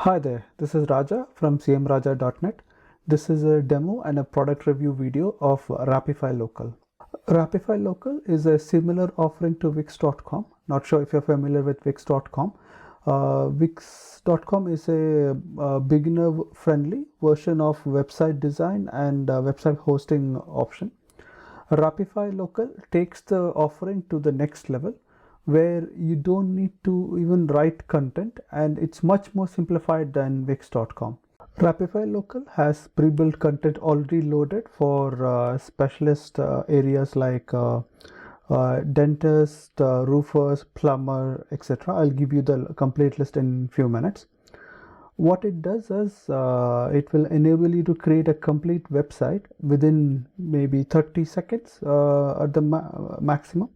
Hi there, this is Raja from cmraja.net. This is a demo and a product review video of Rapify Local. Rapify Local is a similar offering to Wix.com. Not sure if you're familiar with Wix.com. Wix.com is a beginner-friendly version of website design and website hosting option. Rapify Local takes the offering to the next level where you don't need to even write content, and it's much more simplified than Wix.com. Rapify Local has pre-built content already loaded for specialist areas like dentist, roofers, plumber, etc. I'll give you the complete list in few minutes. What it does is it will enable you to create a complete website within maybe 30 seconds at the maximum.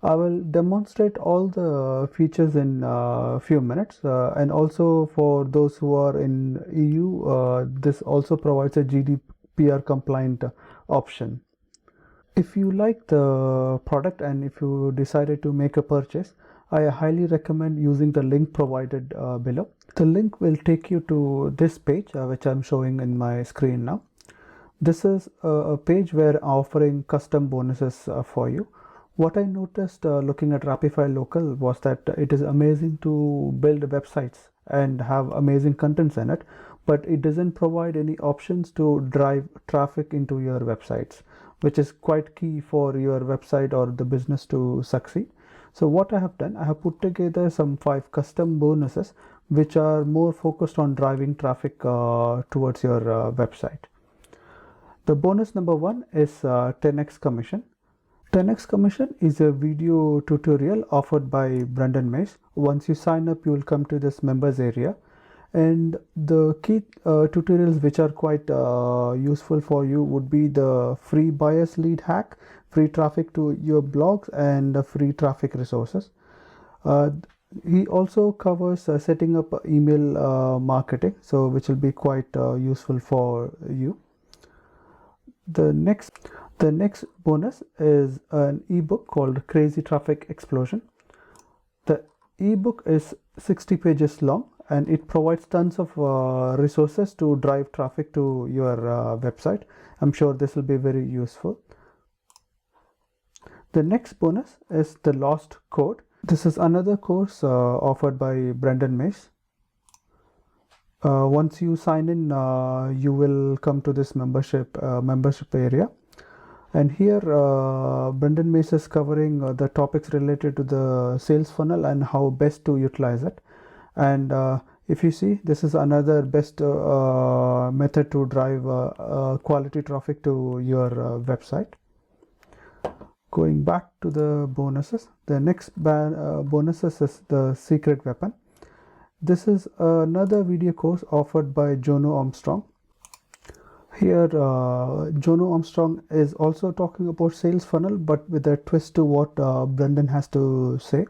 I will demonstrate all the features in a few minutes, and also for those who are in EU, this also provides a GDPR compliant option. If you like the product and if you decided to make a purchase, I highly recommend using the link provided below. The link will take you to this page, which I'm showing in my screen now. This is a page where I'm offering custom bonuses for you. What I noticed looking at Rapify Local was that it is amazing to build websites and have amazing contents in it, but it doesn't provide any options to drive traffic into your websites, which is quite key for your website or the business to succeed. So what I have done, I have put together some 5 custom bonuses which are more focused on driving traffic towards your website. The bonus number 1 is 10x commission. 10x commission is a video tutorial offered by Brendan Mays. Once you sign up, you will come to this members area, and the key tutorials which are quite useful for you would be the free buyers lead hack, free traffic to your blogs, and free traffic resources. He also covers setting up email marketing, so which will be quite useful for you. The next bonus is an ebook called Crazy Traffic Explosion. The ebook is 60 pages long and it provides tons of resources to drive traffic to your website. I'm sure this will be very useful. The next bonus is the Lost Code. This is another course offered by Brendan Mays. Once you sign in, you will come to this membership area, and here Brendan Mays is covering the topics related to the sales funnel and how best to utilize it. And if you see, this is another best method to drive quality traffic to your website. Going back to the bonuses, the next bonuses is the secret weapon. This is another video course offered by Jono Armstrong. Here, Jono Armstrong is also talking about sales funnel, but with a twist to what Brendan has to say.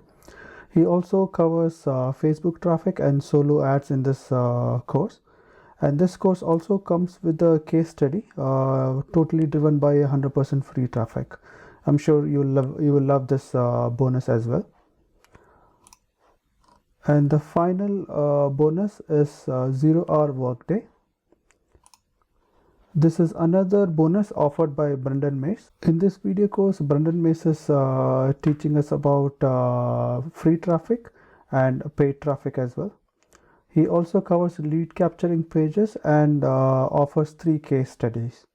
He also covers Facebook traffic and solo ads in this course. And this course also comes with a case study, totally driven by 100% free traffic. I'm sure you will love this bonus as well. And the final bonus is 0-hour workday. This is another bonus offered by Brendan Mays. In this video course, Brendan Mays is teaching us about free traffic and paid traffic as well. He also covers lead capturing pages and offers 3 case studies.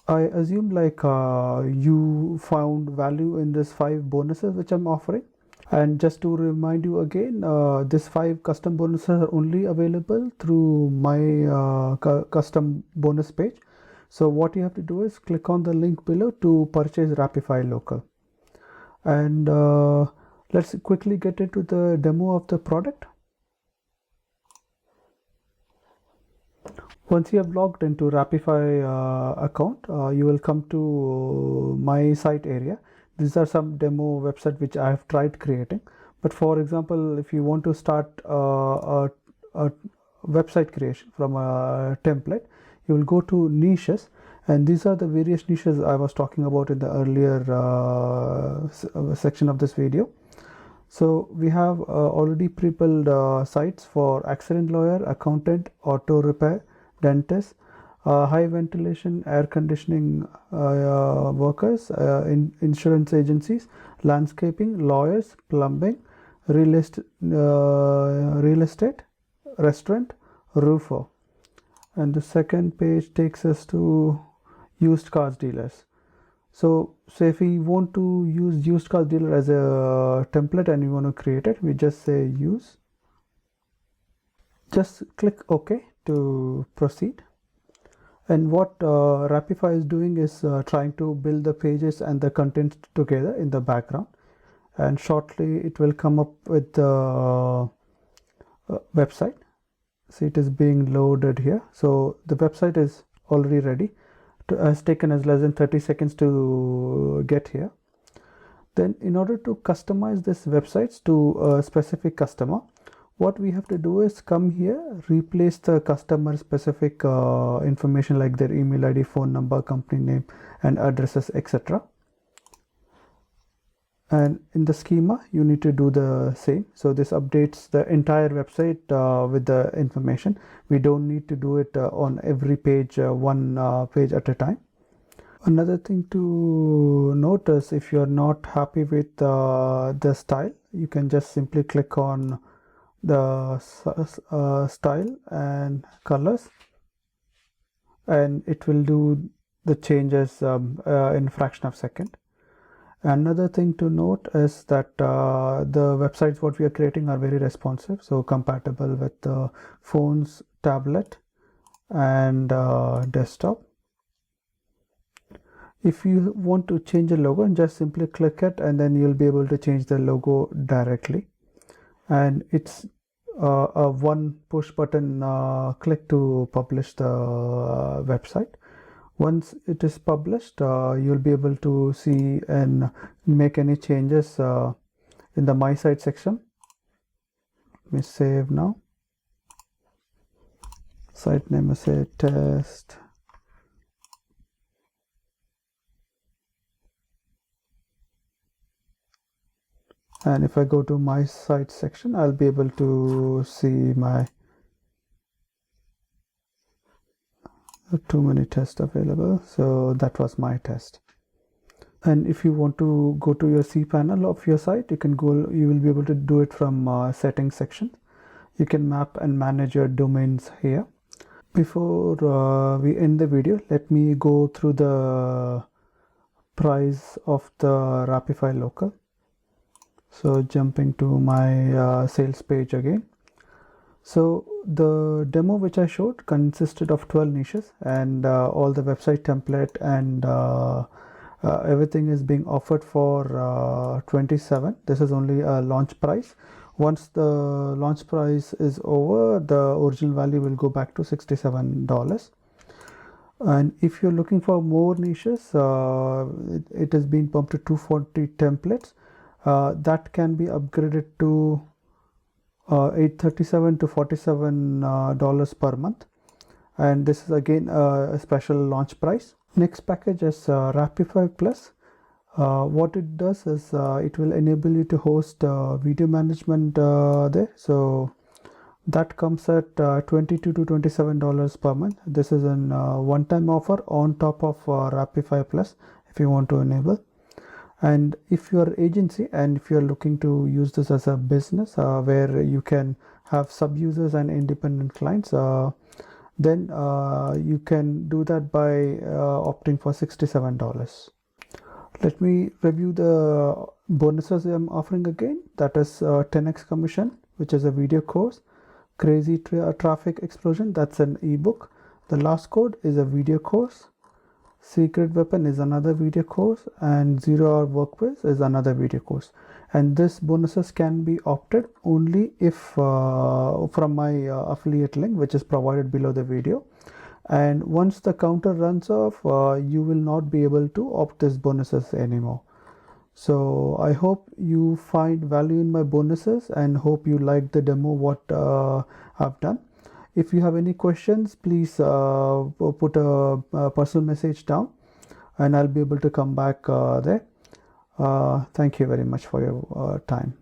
I assume you found value in this 5 bonuses which I'm offering. And just to remind you again, these 5 custom bonuses are only available through my custom bonus page. So what you have to do is click on the link below to purchase Rapify Local. And let's quickly get into the demo of the product. Once you have logged into Rapify account, you will come to my site area. These are some demo websites which I have tried creating. But for example, if you want to start a website creation from a template, you will go to niches, and these are the various niches I was talking about in the earlier section of this video. So we have already pre-built sites for accident lawyer, accountant, auto repair, dentist, high ventilation, air conditioning workers, insurance agencies, landscaping, lawyers, plumbing, real estate, restaurant, roofer. And the second page takes us to used cars dealers. So if we want to use used car dealer as a template and we want to create it, we just say use. Just click OK to proceed. And what Rapify is doing is trying to build the pages and the content together in the background. And shortly it will come up with the website. See, it is being loaded here. So the website is already ready. Has taken us less than 30 seconds to get here. Then in order to customize this websites to a specific customer, what we have to do is come here, replace the customer specific information like their email ID, phone number, company name, and addresses, etc. And in the schema you need to do the same. So this updates the entire website with the information. We don't need to do it on every page, one page at a time. Another thing to notice, if you're not happy with the style, you can just simply click on the style and colors, and it will do the changes in a fraction of a second. Another thing to note is that the websites what we are creating are very responsive, so compatible with phones, tablet, and desktop. If you want to change a logo, just simply click it and then you'll be able to change the logo directly. And it's a one push button click to publish the website. Once it is published, you'll be able to see and make any changes in the My Site section. Let me save now. Site name is say test. And if I go to My Site section, I'll be able to see my too many tests available. So that was my test. And if you want to go to your cPanel of your site, you can go, you will be able to do it from settings section. You can map and manage your domains here. Before we end the video, let me go through the price of the Rapify local. So jumping to my sales page again. So the demo which I showed consisted of 12 niches, and all the website template and everything is being offered for 27. This is only a launch price. Once the launch price is over, the original value will go back to $67. And if you're looking for more niches, it has been pumped to 240 templates. That can be upgraded to $837 to $47 per month, and this is again a special launch price. Next package is Rapify Plus. What it does is it will enable you to host video management there. So that comes at $22 to $27 per month. This is an one-time offer on top of Rapify Plus if you want to enable. And if you are agency and if you are looking to use this as a business where you can have sub-users and independent clients, then you can do that by opting for $67. Let me review the bonuses I'm offering again. That is 10x commission, which is a video course. Crazy traffic explosion, that's an ebook. The last code is a video course. Secret weapon is another video course, and 0-hour work quiz is another video course. And this bonuses can be opted only if from my affiliate link, which is provided below the video. And once the counter runs off, you will not be able to opt this bonuses anymore. So I hope you find value in my bonuses and hope you like the demo what I've done. If you have any questions, please put a personal message down and I'll be able to come back there. Thank you very much for your time.